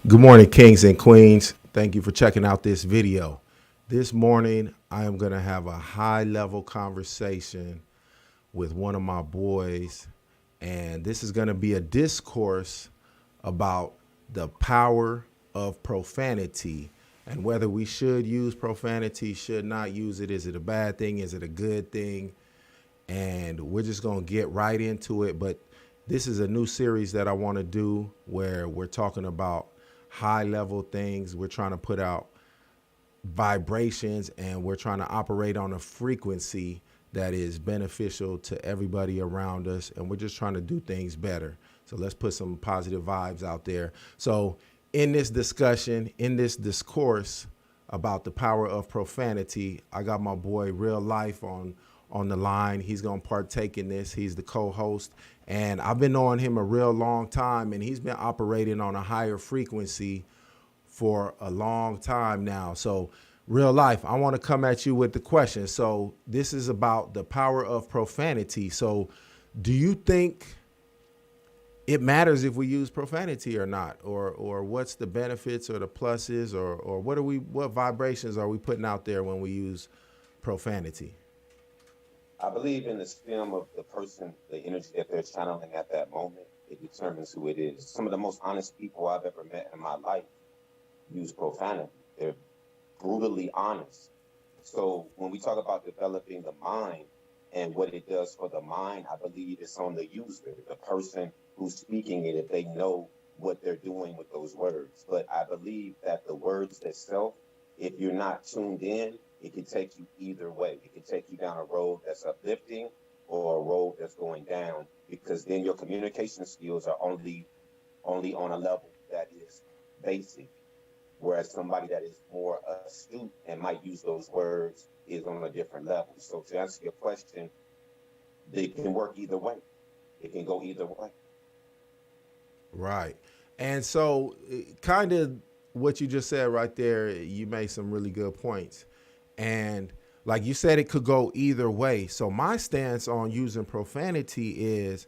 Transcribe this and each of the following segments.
Good morning, kings and queens. Thank you for checking out this video. This morning, I am going to have a high level conversation with one of my boys, and this is going to be a discourse about the power of profanity and whether we should use profanity, should not use it. Is it a bad thing? Is it a good thing? And we're just going to get right into it. But this is a new series that I want to do where we're talking about high level things. We're trying to put out vibrations and we're trying to operate on a frequency that is beneficial to everybody around us. And we're just trying to do things better. So let's put some positive vibes out there. So in this discussion, in this discourse about the power of profanity, I got my boy Real Life on the line. He's going to partake in this. He's the co-host. And I've been knowing him a real long time, and he's been operating on a higher frequency for a long time now. So, Real Life, I want to come at you with the question. So, this is about the power of profanity. So, do you think it matters if we use profanity or not? Or what's the benefits or the pluses, or what vibrations are we putting out there when we use profanity? I believe in the stem of the person, the energy that they're channeling at that moment. It determines who it is. Some of the most honest people I've ever met in my life use profanity. They're brutally honest. So when we talk about developing the mind and what it does for the mind, I believe it's on the user, the person who's speaking it, if they know what they're doing with those words. But I believe that the words themselves, if you're not tuned in, it can take you either way. It can take you down a road that's uplifting or a road that's going down, because then your communication skills are only on a level that is basic, whereas somebody that is more astute and might use those words is on a different level. So to answer your question, they can work either way. It can go either way. Right. And so, kind of what you just said right there, you made some really good points. And like you said, it could go either way. So, my stance on using profanity is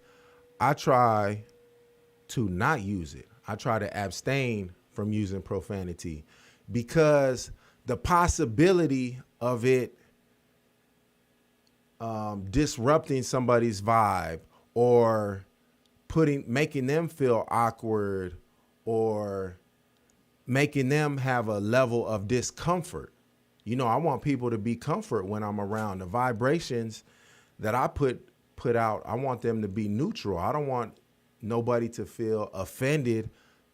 I try to not use it, I try to abstain from using profanity because the possibility of it disrupting somebody's vibe or making them feel awkward or making them have a level of discomfort. I want people to be comfort when I'm around. The vibrations that I put out, I want them to be neutral. I don't want nobody to feel offended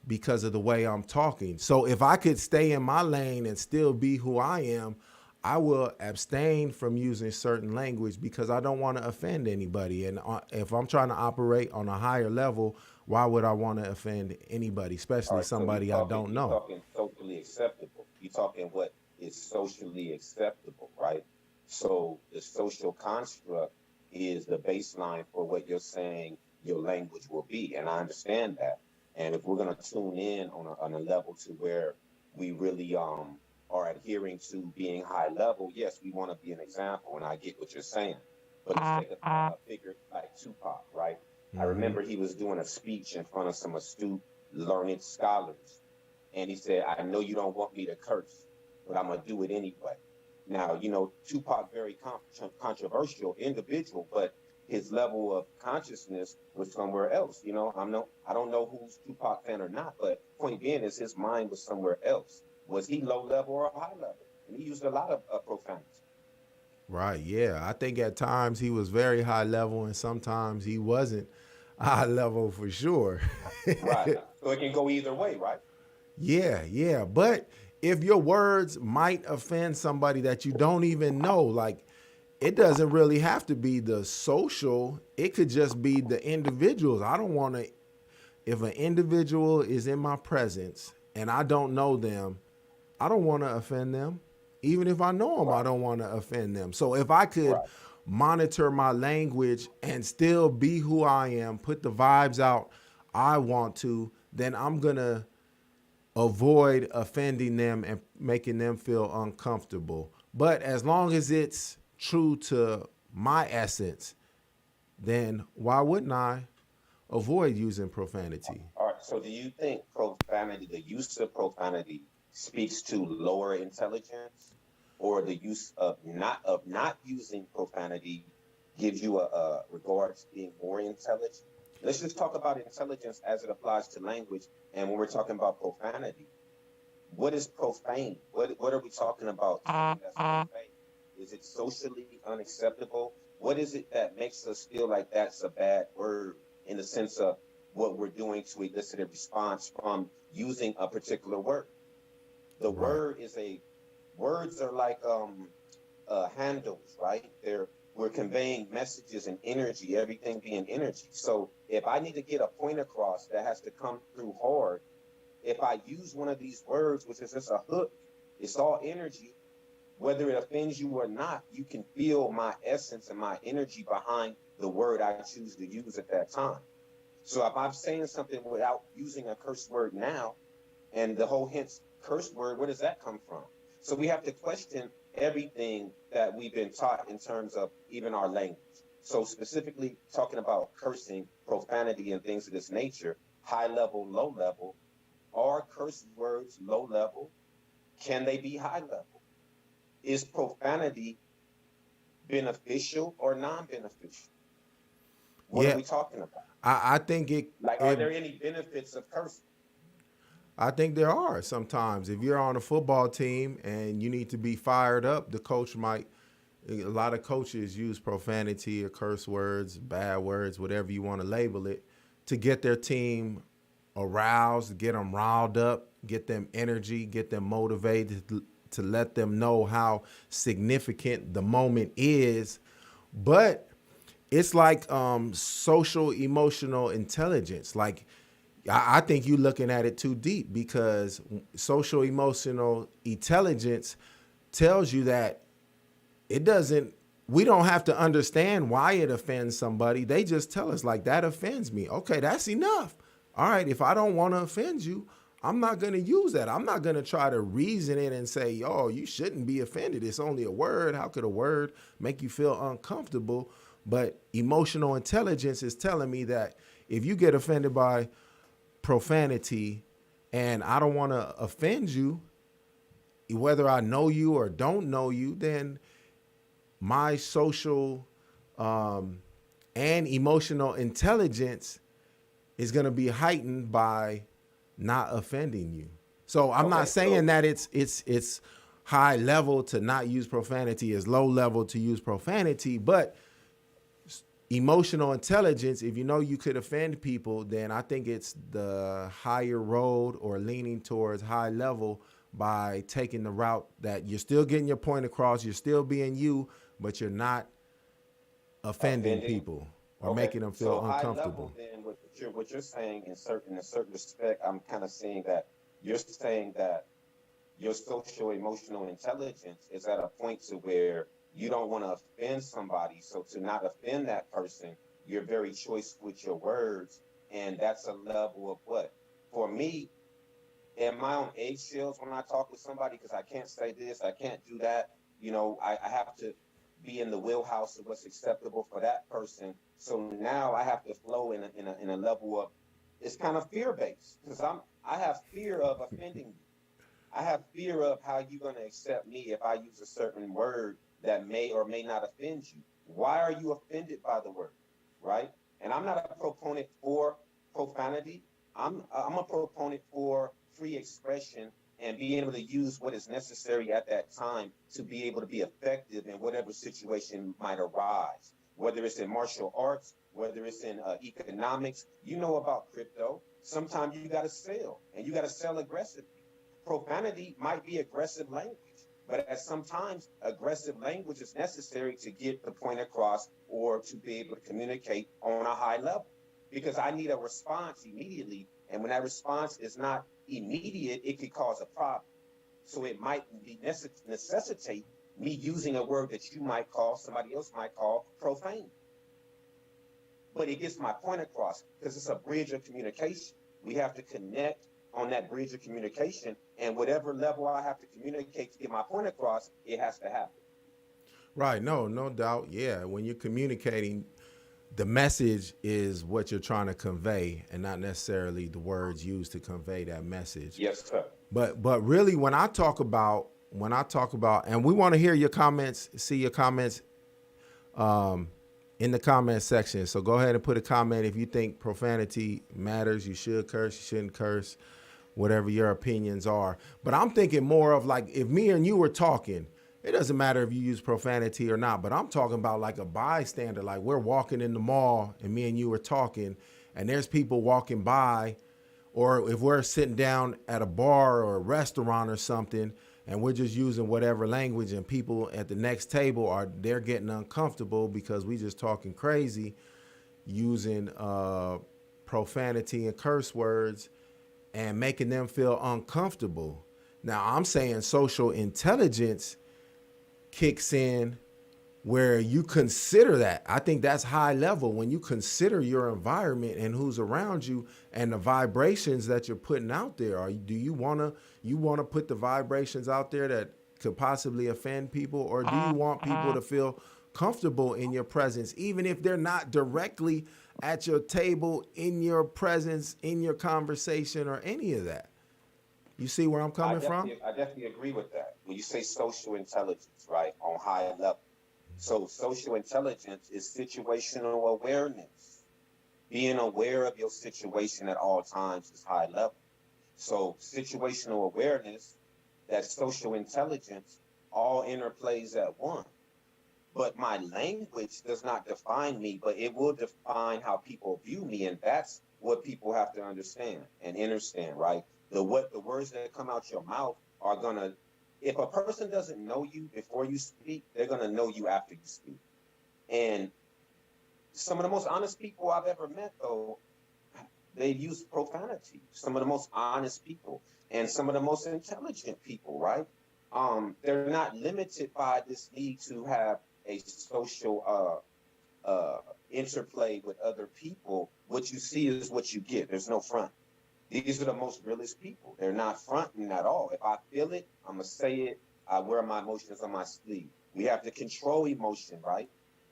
because of the way I'm talking. So if I could stay in my lane and still be who I am, I will abstain from using certain language because I don't want to offend anybody. And if I'm trying to operate on a higher level, why would I want to offend anybody, All especially right, so you somebody I talking don't you know? talking socially acceptable. You talking what is socially acceptable, right? So the social construct is the baseline for what you're saying your language will be, and I understand that. And if we're gonna tune in on a level to where we really are adhering to being high level, yes, we want to be an example, and I get what you're saying. But let's take a figure like Tupac, right? I remember he was doing a speech in front of some astute, learned scholars, and he said, "I know you don't want me to curse, but I'm gonna do it anyway." Now, Tupac, very controversial individual, but his level of consciousness was somewhere else. I don't know who's Tupac fan or not, but point being is his mind was somewhere else. Was he low level or high level? And he used a lot of profanity. Right. Yeah. I think at times he was very high level and sometimes he wasn't high level for sure. Right. So it can go either way, right? Yeah. Yeah. But if your words might offend somebody that you don't even know, like it doesn't really have to be the social, it could just be the individuals. I don't want to, if an individual is in my presence and I don't know them, I don't want to offend them. Even if I know them, I Right. don't want to offend them. So if I could Right. monitor my language and still be who I am, put the vibes out I want to, then I'm going to avoid offending them and making them feel uncomfortable. But as long as it's true to my essence, then why wouldn't I? avoid using profanity. All right. So do you think profanity, the use of profanity, speaks to lower intelligence, or the use of not using profanity gives you a regard to being more intelligent? Let's just talk about intelligence as it applies to language. And when we're talking about profanity, what is profane? What are we talking about? Something that's profane. Is it socially unacceptable? What is it that makes us feel like that's a bad word in the sense of what we're doing to elicit a response from using a particular word? The Right. word is a words are like handles, right? We're conveying messages and energy, everything being energy. So if I need to get a point across that has to come through hard, if I use one of these words, which is just a hook, it's all energy. Whether it offends you or not, you can feel my essence and my energy behind the word I choose to use at that time. So if I'm saying something without using a curse word now, and the whole hence curse word, where does that come from? So we have to question everything that we've been taught in terms of even our language. So specifically talking about cursing, profanity, and things of this nature, high level, low level, are curse words low level? Can they be high level? Is profanity beneficial or non-beneficial? What are Yeah, we talking about? I think Like, are it there any benefits of cursing? I think there are sometimes. If you're on a football team and you need to be fired up, the coach might. A lot of coaches use profanity or curse words, bad words, whatever you want to label it, to get their team aroused, get them riled up, get them energy, get them motivated to let them know how significant the moment is. But it's like social emotional intelligence. Like I think you're looking at it too deep because social emotional intelligence tells you that it doesn't we don't have to understand why it offends somebody. They just tell us like that offends me. Okay, that's enough. All right, if I don't want to offend you, I'm not going to use that. I'm not going to try to reason it and say, "Oh, you shouldn't be offended. It's only a word. How could a word make you feel uncomfortable?" But emotional intelligence is telling me that if you get offended by profanity and I don't want to offend you, whether I know you or don't know you, then my social um, and emotional intelligence is going to be heightened by not offending you. So I'm not Okay, saying so that it's high level to not use profanity, is low level to use profanity, but emotional intelligence, if you know you could offend people, then I think it's the higher road or leaning towards high level by taking the route that you're still getting your point across, you're still being you, but you're not offending offending. people or Okay, making them so feel high level. uncomfortable. Then what you're saying in a certain respect, I'm kind of seeing that you're saying that your social emotional intelligence is at a point to where you don't want to offend somebody. So to not offend that person, you're very choice with your words, and that's a level of what for me. Am I on eggshells when I talk with somebody because I can't say this, I can't do that? I have to be in the wheelhouse of what's acceptable for that person. So now I have to flow in a level of it's kind of fear based because I have fear of offending you. I have fear of how you're going to accept me if I use a certain word that may or may not offend you. Why are you offended by the word? Right? And I'm not a proponent for profanity. I'm a proponent for free expression and being able to use what is necessary at that time to be able to be effective in whatever situation might arise. Whether it's in martial arts, whether it's in economics, you know about crypto. Sometimes you got to sell, and you got to sell aggressively. Profanity might be aggressive language, but at sometimes aggressive language is necessary to get the point across or to be able to communicate on a high level. Because I need a response immediately, and when that response is not immediate, it could cause a problem. So it might be necessitate me using a word that you might call, somebody else might call profane, but it gets my point across because it's a bridge of communication. We have to connect on that bridge of communication, and whatever level I have to communicate to get my point across, it has to happen. Right, no doubt. Yeah, when you're communicating, the message is what you're trying to convey and not necessarily the words used to convey that message. Yes, sir. But really when I talk about and we want to hear your comments, see your comments in the comment section. So go ahead and put a comment if you think profanity matters. You should curse, you shouldn't curse, whatever your opinions are. But I'm thinking more of like if me and you were talking, it doesn't matter if you use profanity or not, but I'm talking about like a bystander, like we're walking in the mall and me and you were talking and there's people walking by, or if we're sitting down at a bar or a restaurant or something and we're just using whatever language and people at the next table they're getting uncomfortable because we just talking crazy using profanity and curse words and making them feel uncomfortable. Now I'm saying social intelligence kicks in where you consider that. I think that's high level when you consider your environment and who's around you and the vibrations that you're putting out there. Do you want to put the vibrations out there that could possibly offend people, or do you want people to feel comfortable in your presence even if they're not directly at your table, in your presence, in your conversation, or any of that? You see where I'm coming from? I definitely agree with that. When you say social intelligence, right, on high level. So social intelligence is situational awareness. Being aware of your situation at all times is high level. So situational awareness, that social intelligence, all interplays at one. But my language does not define me, but it will define how people view me. And that's what people have to understand and understand, right? The words that come out your mouth are gonna, if a person doesn't know you before you speak, they're gonna know you after you speak. And some of the most honest people I've ever met, though, they use profanity. Some of the most honest people and some of the most intelligent people, right? They're not limited by this need to have a social interplay with other people. What you see is what you get. There's no front. These are the most realist people. They're not fronting at all. If I feel it, I'm going to say it. I wear my emotions on my sleeve. We have to control emotion, right?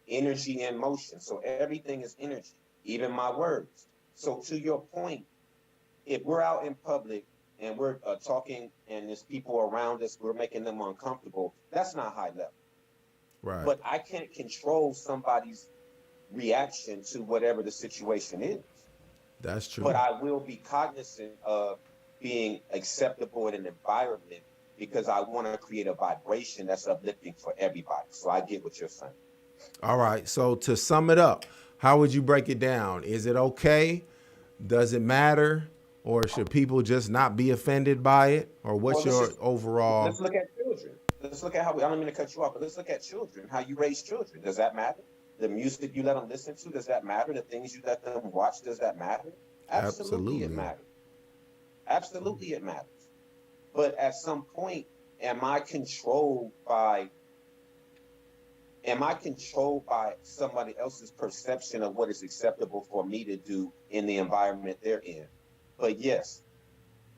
Energy and motion. So everything is energy, even my words. So to your point, if we're out in public and we're talking and there's people around us, we're making them uncomfortable, that's not high level. Right. But I can't control somebody's reaction to whatever the situation is. That's true. But I will be cognizant of being acceptable in an environment because I want to create a vibration that's uplifting for everybody. So I get what you're saying. All right. So to sum it up, how would you break it down? Is it okay? Does it matter? Or should people just not be offended by it? Or what's Well, your overall? let's look at children. Let's look at how I don't mean to cut you off, but let's look at children. How you raise children. Does that matter? The music you let them listen to, does that matter? The things you let them watch, does that matter? Absolutely, it Absolutely. matters. Absolutely, it matters. But at some point, am I controlled by somebody else's perception of what is acceptable for me to do in the environment they're in? But yes,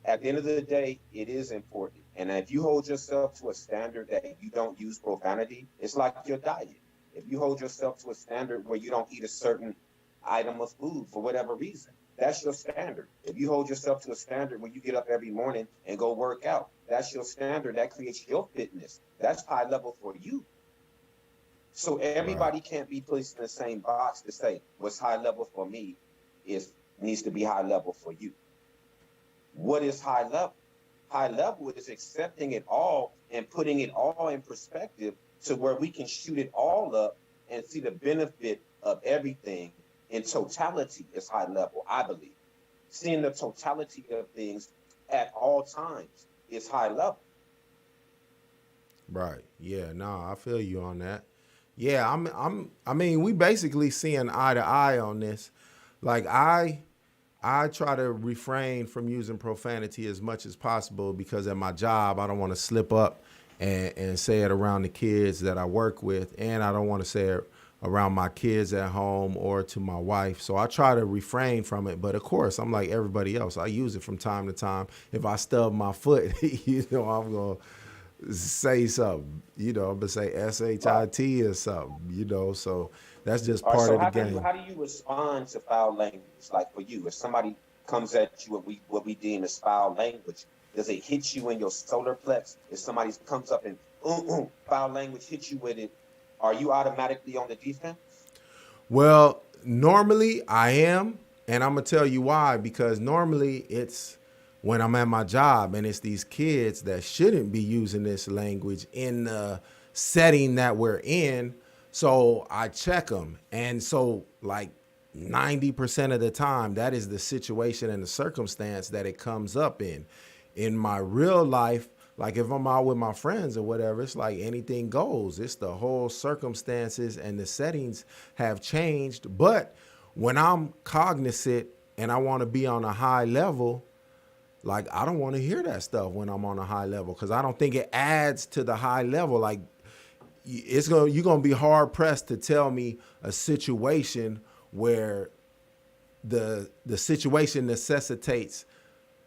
at the end of the day, it is important. And if you hold yourself to a standard that you don't use profanity, it's like your diet. If you hold yourself to a standard where you don't eat a certain item of food for whatever reason, that's your standard. If you hold yourself to a standard where you get up every morning and go work out, that's your standard. That creates your fitness. That's high level for you. So Right. everybody can't be placed in the same box to say what's high level for me is needs to be high level for you. What is high level? High level is accepting it all and putting it all in perspective to where we can shoot it all up and see the benefit of everything in totality is high level, I believe. Seeing the totality of things at all times is high level. Right. Yeah. No, I feel you on that. Yeah. I mean, we basically seeing eye to eye on this. Like I try to refrain from using profanity as much as possible because at my job, I don't want to slip up and say it around the kids that I work with. And I don't want to say it around my kids at home or to my wife. So I try to refrain from it. But of course, I'm like everybody else. I use it from time to time. If I stub my foot, I'm going to say something, I'm going to say Right. SHIT or something, so That's just All right. part So of the how game. do you respond to foul language? Like for you, if somebody comes at you what we deem as foul language, does it hit you in your solar plex? If somebody comes up and foul language hits you with it, are you automatically on the defense? Well, normally I am, and I'm gonna tell you why. Because normally it's when I'm at my job and it's these kids that shouldn't be using this language in the setting that we're in. So I check them, and so like 90% of the time, that is the situation and the circumstance that it comes up in. In my real life, like if I'm out with my friends or whatever, it's like anything goes. It's the whole circumstances and the settings have changed. But when I'm cognizant and I want to be on a high level, like I don't want to hear that stuff when I'm on a high level because I don't think it adds to the high level. Like you're gonna be hard pressed to tell me a situation where the situation necessitates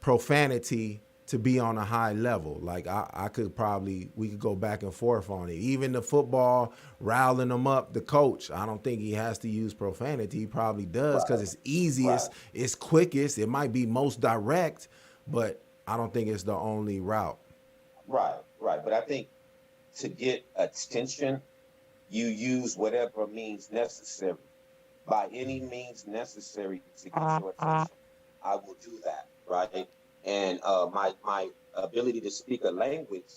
profanity to be on a high level. Like I could probably we could go back and forth on it. Even the football riling them up, the coach, I don't think he has to use profanity. He probably does because Right, it's easiest, right, it's quickest, it might be most direct, but I don't think it's the only route. right. But I think to get attention, you use whatever means necessary. By any means necessary to get your attention, I will do that, right? And my ability to speak a language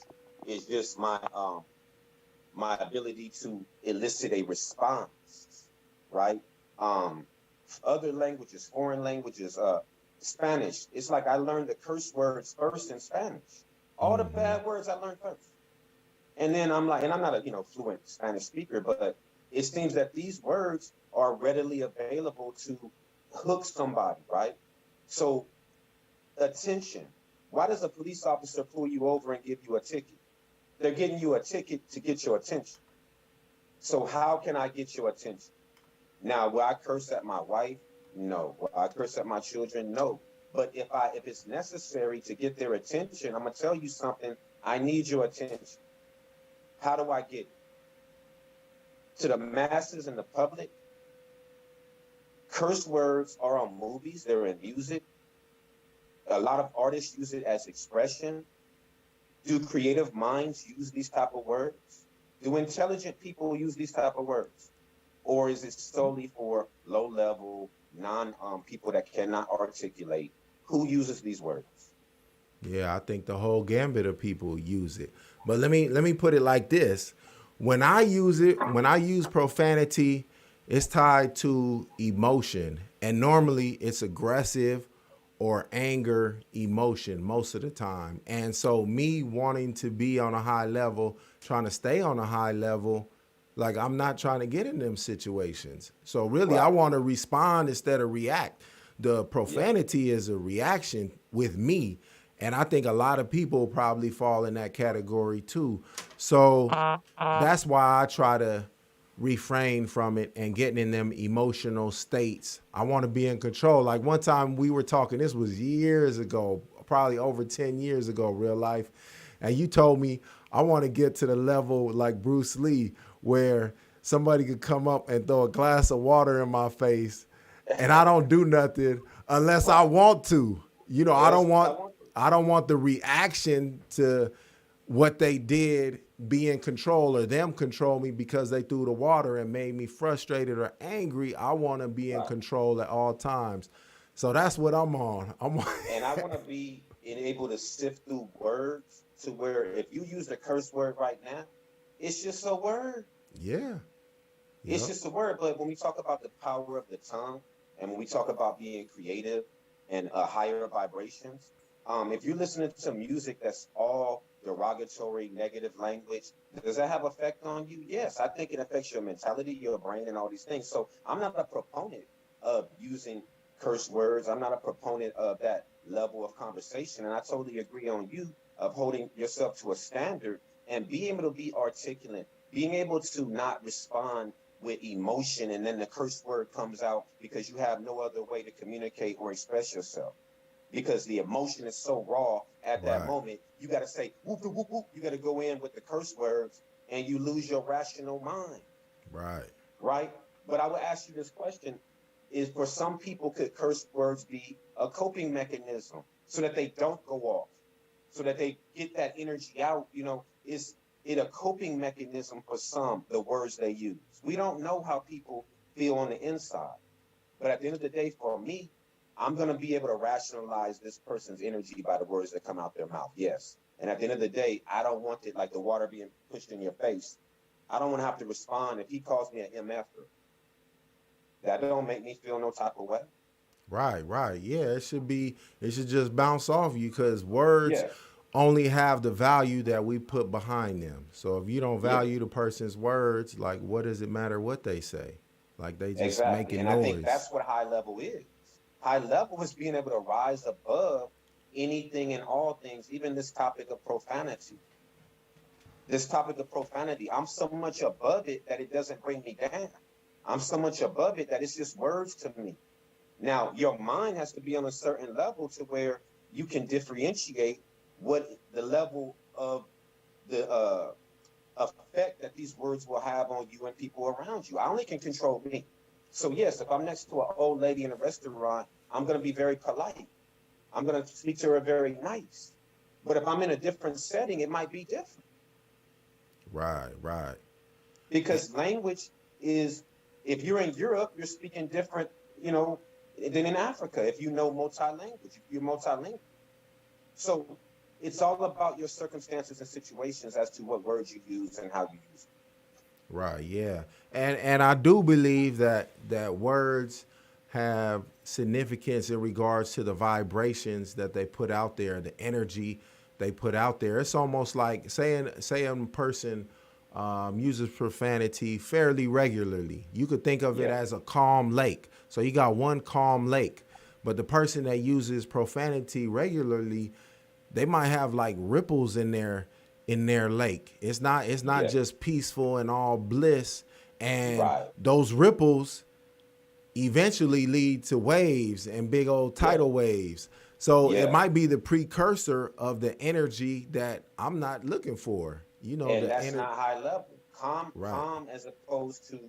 is just my ability to elicit a response, right? Um, Other languages, foreign languages, Spanish. It's like I learned the curse words first in Spanish. All the bad words I learned first. And then I'm like, and I'm not a fluent Spanish speaker, but it seems that these words are readily available to hook somebody, right? So attention. Why does a police officer pull you over and give you a ticket? They're getting you a ticket to get your attention. So how can I get your attention? Now, will I curse at my wife? No. Will I curse at my children? No. But if it's necessary to get their attention, I'm gonna tell you something. I need your attention. How do I get it? To the masses and the public, curse words are on movies, they're in music. A lot of artists use it as expression. Do creative minds use these type of words? Do intelligent people use these type of words? Or is it solely for low level, non people that cannot articulate? Who uses these words? Yeah, I think the whole gambit of people use it. But let me put it like this. When I use it, when I use profanity, it's tied to emotion. And normally it's aggressive or anger emotion most of the time. And so me wanting to be on a high level, trying to stay on a high level, like I'm not trying to get in them situations. So really I Right. want to respond instead of react. The Yeah. profanity is a reaction with me. And I think a lot of people probably fall in that category too. So that's why I try to refrain from it and getting in them emotional states. I want to be in control. Like one time we were talking, this was years ago, probably over 10 years ago, real life. And you told me I want to get to the level like Bruce Lee where somebody could come up and throw a glass of water in my face and I don't do nothing unless I Right. want to. You know, Unless I want to. I don't want the reaction to what they did be in control or them control me because they threw the water and made me frustrated or angry. I want to be in Right. control at all times. So that's what I'm on. I'm on. And I want to be able to sift through words to where if you use a curse word right now, it's just a word. Yeah. It's Yep. just a word. But when we talk about the power of the tongue and when we talk about being creative and higher vibrations, if you're listening to music that's all derogatory, negative language, does that have effect on you? Yes, I think it affects your mentality, your brain, and all these things. So I'm not a proponent of using curse words. I'm not a proponent of that level of conversation. And I totally agree on you of holding yourself to a standard and being able to be articulate, being able to not respond with emotion and then the curse word comes out because you have no other way to communicate or express yourself because the emotion is so raw at that Right. moment. You got to say whoop, whoop, whoop, whoop. You got to go in with the curse words and you lose your rational mind, Right. right? But I would ask you this question: is for some people, could curse words be a coping mechanism so that they don't go off, so that they get that energy out? Is it a coping mechanism for some, the words they use? We don't know how people feel on the inside. But at the end of the day, for me, I'm going to be able to rationalize this person's energy by the words that come out their mouth. Yes. And at the end of the day, I don't want it like the water being pushed in your face. I don't want to have to respond if he calls me an MFer. That don't make me feel no type of way. Right, right. Yeah, it should just bounce off you because words Yeah, only have the value that we put behind them. So if you don't yeah, value the person's words, like what does it matter what they say? Like they just exactly. making And I think noise. that's what high level is. High level is being able to rise above anything and all things, even this topic of profanity. This topic of profanity, I'm so much above it that it doesn't bring me down. I'm so much above it that it's just words to me. Now, your mind has to be on a certain level to where you can differentiate what the level of the effect that these words will have on you and people around you. I only can control me. So, yes, if I'm next to an old lady in a restaurant, I'm going to be very polite. I'm going to speak to her very nice. But if I'm in a different setting, it might be different. Right, right. Because language is, if you're in Europe, you're speaking different, you know, than in Africa. If you know multi-language, if you're multilingual. So it's all about your circumstances and situations as to what words you use and how you use Right, yeah. And I do believe that words have significance in regards to the vibrations that they put out there, the energy they put out there. It's almost like saying a person uses profanity fairly regularly. You could think of it. it Yeah, as a calm lake. So you got one calm lake, but the person that uses profanity regularly, they might have like ripples in their lake. It's not yeah, just peaceful and all bliss. And right. those ripples eventually lead to waves and big old Yeah, tidal waves. So it yeah. might be the precursor of the energy that I'm not looking for. And The that's energy. not high level. Calm, Right. calm as opposed to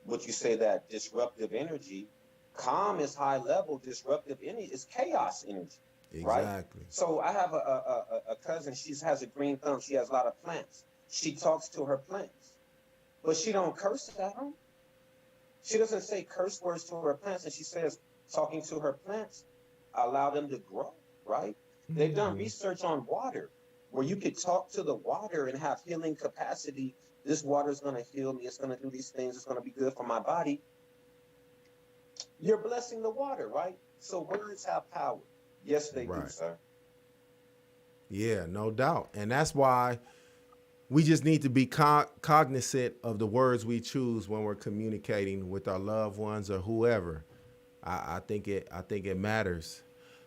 what you say, that disruptive energy. Calm is high level. Disruptive energy is chaos energy, right? Exactly. So I have a cousin. She has a green thumb. She has a lot of plants. She talks to her plants, but she don't curse at them. She doesn't say curse words to her plants, and she says talking to her plants allow them to grow, right? They've done research on water where you could talk to the water and have healing capacity. This water is going to heal me. It's going to do these things. It's going to be good for my body. You're blessing the water, right? So words have power. Yes, they do, Right. sir. Yeah, no doubt. And that's why we just need to be cognizant of the words we choose when we're communicating with our loved ones or whoever. I think it matters.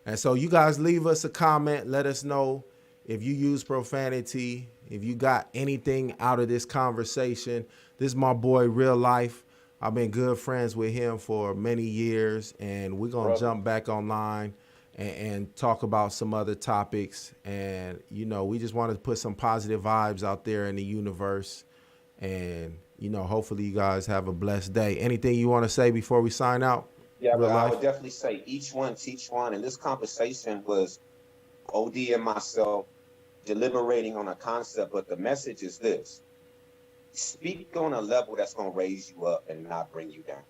And so you guys leave us a comment. Let us know if you use profanity, if you got anything out of this conversation. This is my boy Real Life. I've been good friends with him for many years, and we're gonna Brother. jump back online and talk about some other topics. And we just want to put some positive vibes out there in the universe. And hopefully you guys have a blessed day. Anything you want to say before we sign out? Yeah, Real but I Life. would definitely say each one teach one. And this conversation was OD and myself deliberating on a concept, but the message is this: speak on a level that's going to raise you up and not bring you down.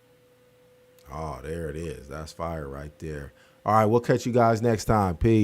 Oh, there it is. That's fire right there. All right, we'll catch you guys next time. Peace.